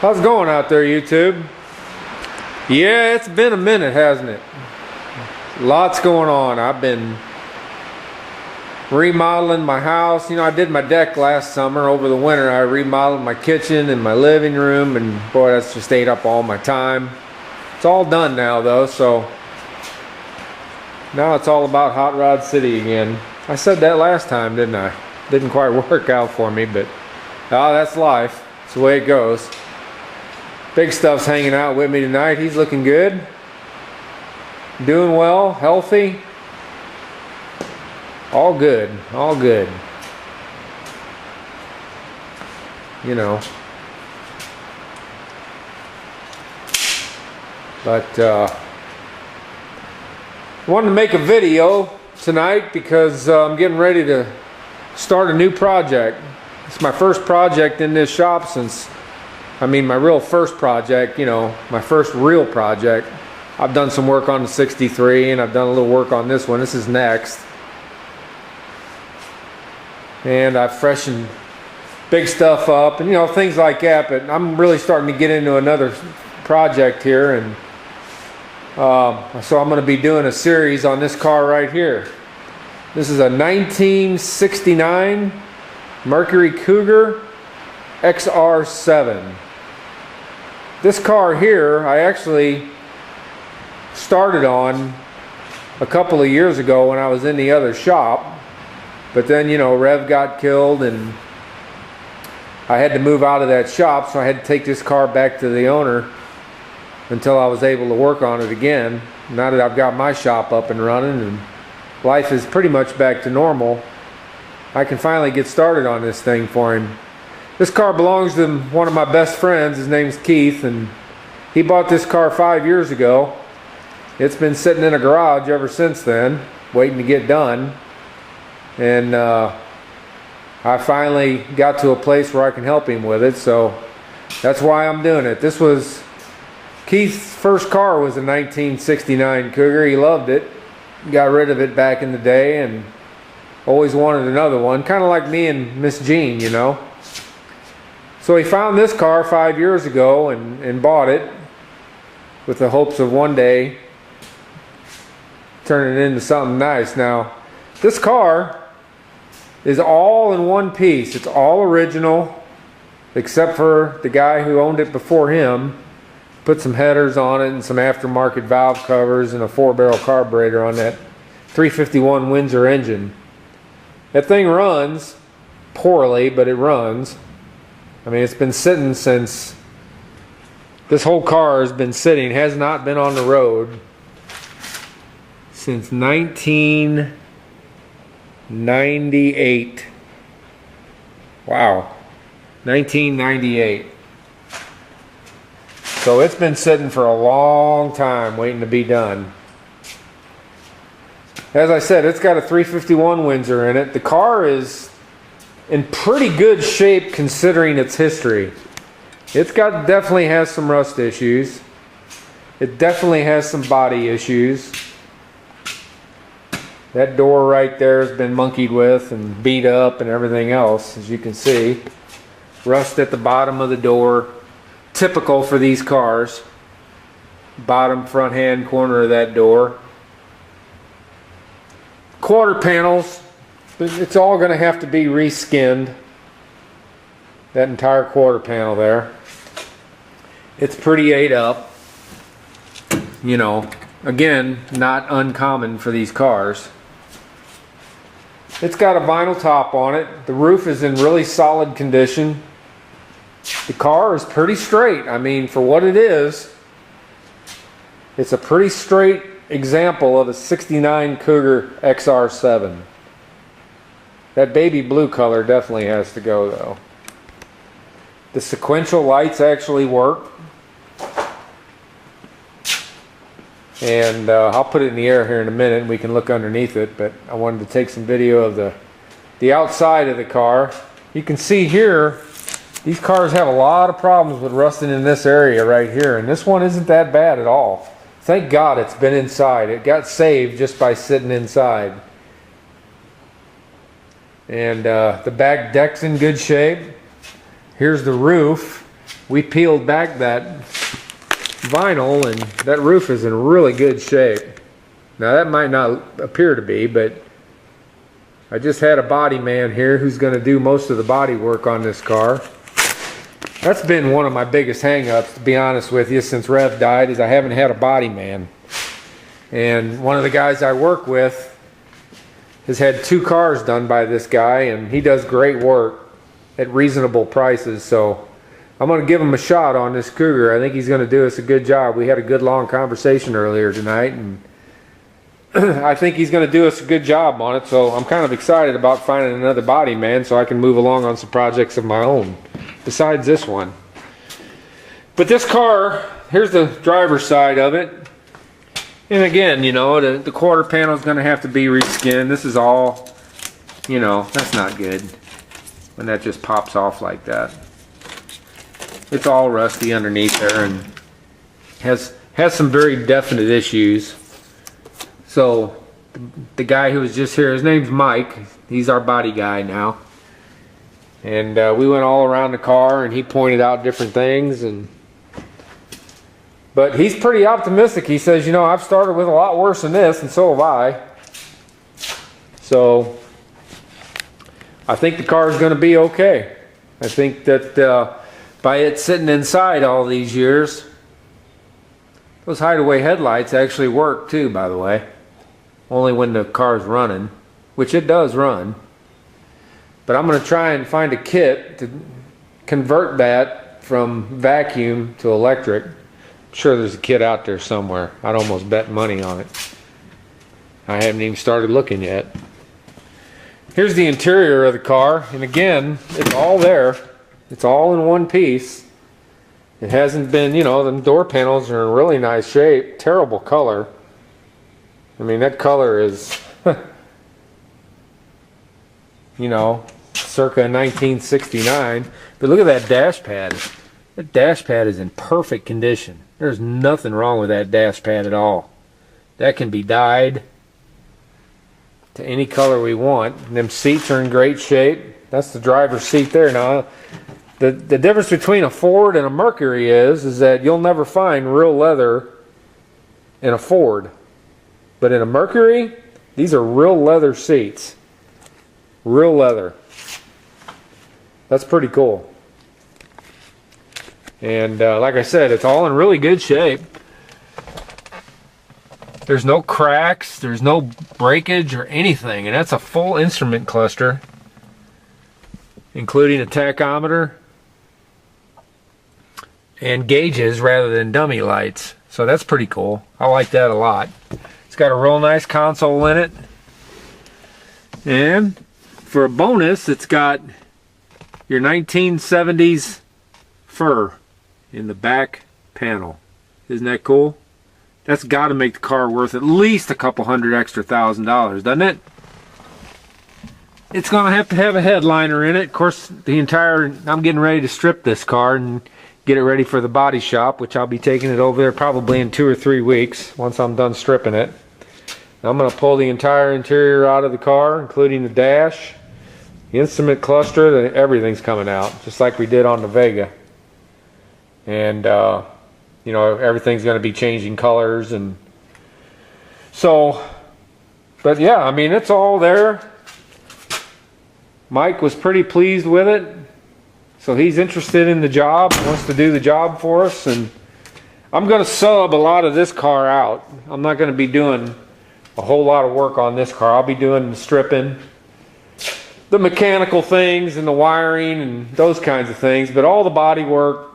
How's it going out there, YouTube? Yeah, it's been a minute, hasn't it? Lots going on. I've been remodeling my house. You know, I did my deck last summer. Over the winter, I remodeled my kitchen and my living room, and boy, that's just ate up all my time. It's all done now, though, so now it's all about Hot Rod City again. I said that last time, didn't I? Didn't quite work out for me, but that's life. It's the way it goes. Big Stuff's hanging out with me tonight. He's looking good, doing well, healthy, all good, all good. You know. But wanted to make a video tonight because I'm getting ready to start a new project. It's my first project in this shop since, my real first project, you know, my first real project. I've done some work on the 63 and I've done a little work on this one. This is next. And I've freshened Big Stuff up and, you know, things like that. But I'm really starting to get into another project here. And so I'm going to be doing a series on this car right here. This is a 1969 Mercury Cougar XR-7. This car here I actually started on a couple of years ago when I was in the other shop, but then, you know, Rev got killed and I had to move out of that shop, so I had to take this car back to the owner until I was able to work on it again. Now that I've got my shop up and running and life is pretty much back to normal, I can finally get started on this thing for him. This car belongs to one of my best friends. His name's Keith, and he bought this car 5 years ago. It's been sitting in a garage ever since then, waiting to get done. And I finally got to a place where I can help him with it, so that's why I'm doing it. This was Keith's first car, was a 1969 Cougar. He loved it. Got rid of it back in the day and always wanted another one, kind of like me and Miss Jean, you know. So he found this car 5 years ago and bought it with the hopes of one day turning it into something nice. Now, this car is all in one piece. It's all original, except for the guy who owned it before him. Put some headers on it and some aftermarket valve covers and a 4-barrel carburetor on that 351 Windsor engine. That thing runs poorly, but it runs. It's been sitting since, this whole car has been sitting, has not been on the road since 1998. Wow, 1998. So it's been sitting for a long time waiting to be done. As I said, it's got a 351 Windsor in it. The car is in pretty good shape considering its history. It's definitely has some rust issues. It definitely has some body issues. That door right there has been monkeyed with and beat up and everything else, as you can see. Rust at the bottom of the door. Typical for these cars. Bottom front hand corner of that door. Quarter panels, it's all going to have to be reskinned. That entire quarter panel there. It's pretty ate up. You know, again, not uncommon for these cars. It's got a vinyl top on it. The roof is in really solid condition. The car is pretty straight. For what it is, it's a pretty straight example of a 69 Cougar XR-7. That baby blue color definitely has to go, though. The sequential lights actually work. And I'll put it in the air here in a minute and we can look underneath it, but I wanted to take some video of the outside of the car. You can see here, these cars have a lot of problems with rusting in this area right here, and this one isn't that bad at all. Thank God it's been inside. It got saved just by sitting inside. And the back deck's in good shape. Here's the roof. we peeled back that vinyl, and that roof is in really good shape. Now that might not appear to be, but I just had a body man here who's going to do most of the body work on this car. That's been one of my biggest hang-ups, to be honest with you, since Rev died, is I haven't had a body man. And one of the guys I work with has had 2 cars done by this guy, and he does great work at reasonable prices. So I'm going to give him a shot on this Cougar. I think he's going to do us a good job. We had a good long conversation earlier tonight, and I think he's going to do us a good job on it. So I'm kind of excited about finding another body man so I can move along on some projects of my own besides this one. But this car, here's the driver's side of it. And again, you know, the quarter panel is going to have to be reskinned. This is all, you know, that's not good when that just pops off like that. It's all rusty underneath there and has some very definite issues. So the guy who was just here, his name's Mike. He's our body guy now. And we went all around the car and he pointed out different things, but he's pretty optimistic. He says, you know, I've started with a lot worse than this, and so have I. So I think the car is going to be okay. I think that by it sitting inside all these years, those hideaway headlights actually work too, by the way. Only when the car's running, which it does run. But I'm going to try and find a kit to convert that from vacuum to electric. I'm sure there's a kit out there somewhere. I'd almost bet money on it. I haven't even started looking yet. Here's the interior of the car, and again, it's all there. It's all in one piece. It hasn't been, you know, the door panels are in really nice shape. Terrible color. I mean, that color is, you know, circa 1969. But look at that dash pad. That dash pad is in perfect condition. There's nothing wrong with that dash pad at all. That can be dyed to any color we want. And them seats are in great shape. That's the driver's seat there. Now, the difference between a Ford and a Mercury is that you'll never find real leather in a Ford. But in a Mercury, these are real leather seats. Real leather. That's pretty cool. And like I said, it's all in really good shape. There's no cracks, there's no breakage or anything, and that's a full instrument cluster, including a tachometer and gauges rather than dummy lights. So that's pretty cool. I like that a lot. It's got a real nice console in it. And for a bonus, it's got your 1970s fur in the back panel. Isn't that cool? That's got to make the car worth at least a couple $100 extra $1,000, doesn't it? It's going to have a headliner in it. Of course, I'm getting ready to strip this car and get it ready for the body shop, which I'll be taking it over there probably in 2 or 3 weeks once I'm done stripping it. I'm going to pull the entire interior out of the car, including the dash, the instrument cluster, everything's coming out, just like we did on the Vega. And you know, everything's going to be changing colors, and so, but yeah, I mean, it's all there. Mike was pretty pleased with it, so he's interested in the job, wants to do the job for us. And I'm going to sub a lot of this car out. I'm not going to be doing a whole lot of work on this car. I'll be doing the stripping, the mechanical things and the wiring and those kinds of things, but all the body work,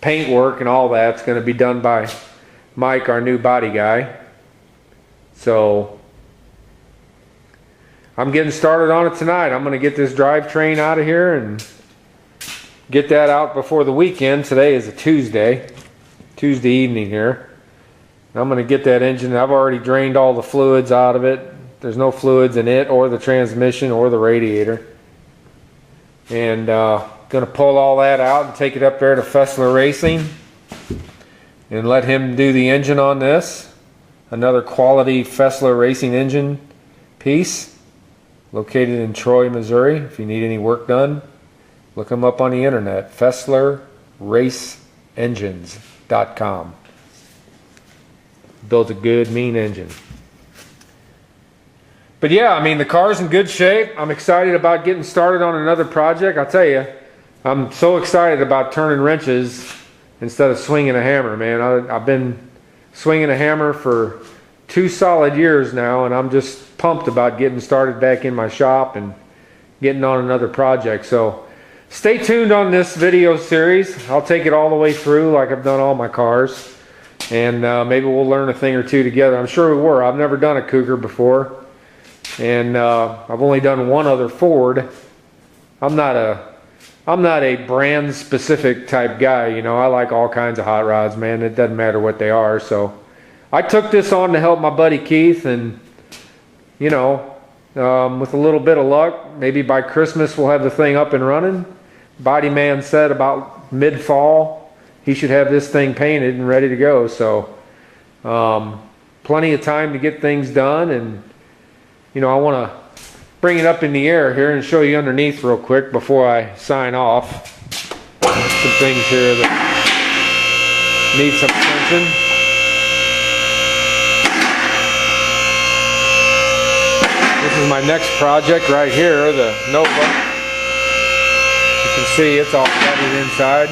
paint work and all that's going to be done by Mike, our new body guy. So I'm getting started on it tonight. I'm going to get this drivetrain out of here and get that out before the weekend. Today is a Tuesday evening here. I'm going to get that engine. I've already drained all the fluids out of it. There's no fluids in it or the transmission or the radiator. And going to pull all that out and take it up there to Fessler Racing and let him do the engine on this. Another quality Fessler Racing engine piece located in Troy, Missouri. If you need any work done, look him up on the internet. Fessler raceengines.com. Built a good, mean engine. But yeah, I mean, the car's in good shape. I'm excited about getting started on another project. I'll tell you, I'm so excited about turning wrenches instead of swinging a hammer, man. I've been swinging a hammer for 2 solid years now, and I'm just pumped about getting started back in my shop and getting on another project. So stay tuned on this video series. I'll take it all the way through like I've done all my cars, and maybe we'll learn a thing or two together. I'm sure we were. I've never done a Cougar before, and I've only done one other Ford. I'm not a brand specific type guy, you know. I like all kinds of hot rods, man. It doesn't matter what they are. So I took this on to help my buddy Keith, and you know, with a little bit of luck, maybe by Christmas we'll have the thing up and running. Body man said about mid-fall he should have this thing painted and ready to go. So plenty of time to get things done, and you know, I want to bring it up in the air here and show you underneath real quick before I sign off. Some things here that need some attention. This is my next project right here, the Nova. You can see it's all gutted inside.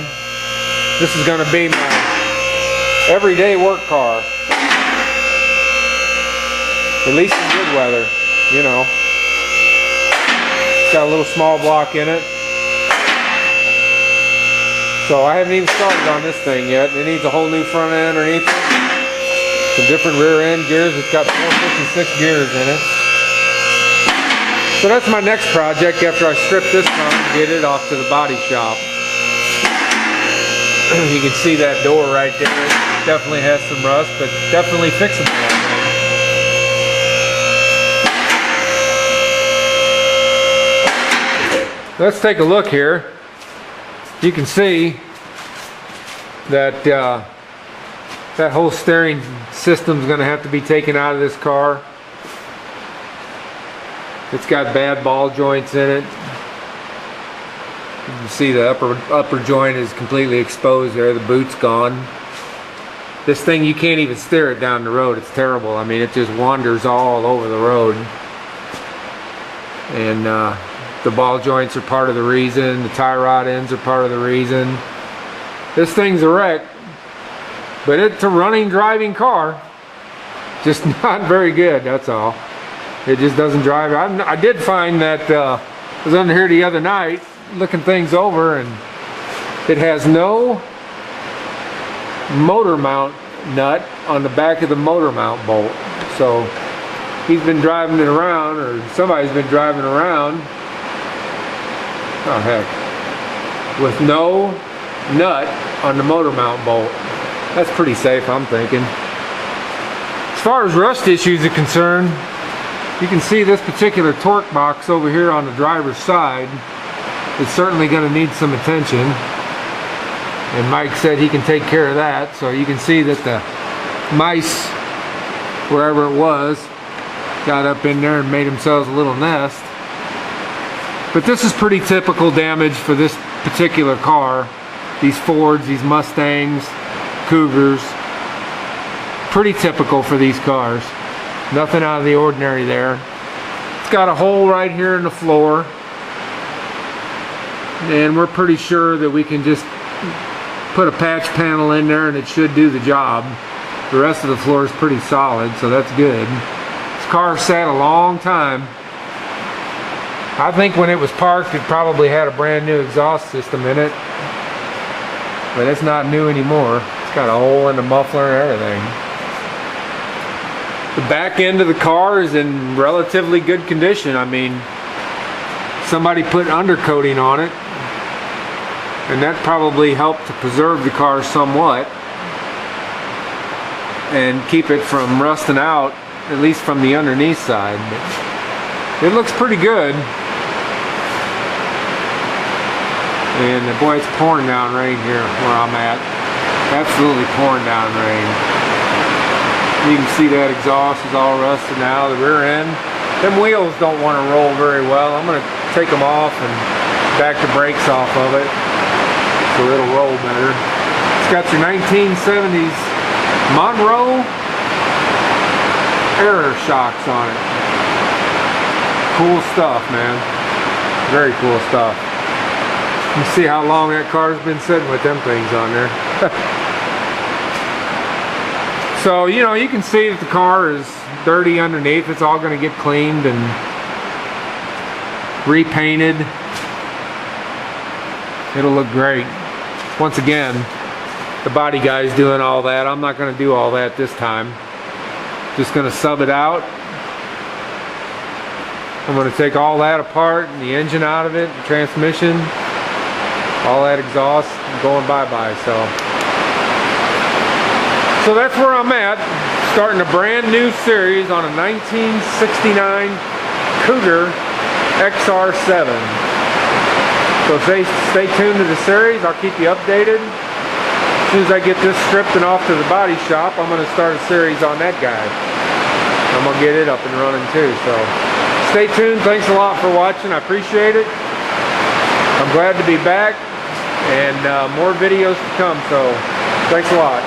This is going to be my everyday work car. At least in good weather, you know. Got a little small block in it. So I haven't even started on this thing yet. It needs a whole new front end underneath it. Some different rear end gears. It's got 4 56 gears in it. So that's my next project after I strip this one and get it off to the body shop. You can see that door right there. It definitely has some rust, but definitely fixable. Let's take a look here. You can see that that whole steering system is going to have to be taken out of this car. It's got bad ball joints in it. You can see the upper joint is completely exposed there. The boot's gone. This thing, you can't even steer it down the road. It's terrible. I mean, it just wanders all over the road. And the ball joints are part of the reason. The tie rod ends are part of the reason. This thing's a wreck, but it's a running, driving car. Just not very good, that's all. It just doesn't drive. I did find that I was under here the other night looking things over, and it has no motor mount nut on the back of the motor mount bolt. So he's been driving it around, or somebody's been driving around, oh heck, with no nut on the motor mount bolt. That's pretty safe, I'm thinking. As far as rust issues are concerned, you can see this particular torque box over here on the driver's side is certainly going to need some attention, and Mike said he can take care of that. So you can see that the mice, wherever it was, got up in there and made themselves a little nest. But this is pretty typical damage for this particular car. These Fords, these Mustangs, Cougars, pretty typical for these cars. Nothing out of the ordinary there. It's got a hole right here in the floor, and we're pretty sure that we can just put a patch panel in there and it should do the job. The rest of the floor is pretty solid, so that's good. This car sat a long time. I think when it was parked it probably had a brand new exhaust system in it, but it's not new anymore. It's got a hole in the muffler and everything. The back end of the car is in relatively good condition. I mean, somebody put undercoating on it, and that probably helped to preserve the car somewhat and keep it from rusting out, at least from the underneath side. But it looks pretty good. And boy, it's pouring down rain here where I'm at. Absolutely pouring down rain. You can see that exhaust is all rusted now. The rear end, them wheels don't want to roll very well. I'm going to take them off and back the brakes off of it. So so it'll roll better. It's got your 1970s Monroe air shocks on it. Cool stuff, man. Very cool stuff. You see how long that car's been sitting with them things on there. So, you know, you can see that the car is dirty underneath. It's all going to get cleaned and repainted. It'll look great. Once again, the body guy's doing all that. I'm not going to do all that this time. Just going to sub it out. I'm going to take all that apart, and the engine out of it, the transmission, all that exhaust, going bye-bye. So that's where I'm at, starting a brand new series on a 1969 Cougar XR-7. So stay tuned to the series. I'll keep you updated. As soon as I get this stripped and off to the body shop, I'm going to start a series on that guy. I'm going to get it up and running too. So stay tuned. Thanks a lot for watching. I appreciate it. I'm glad to be back, and more videos to come. So thanks a lot.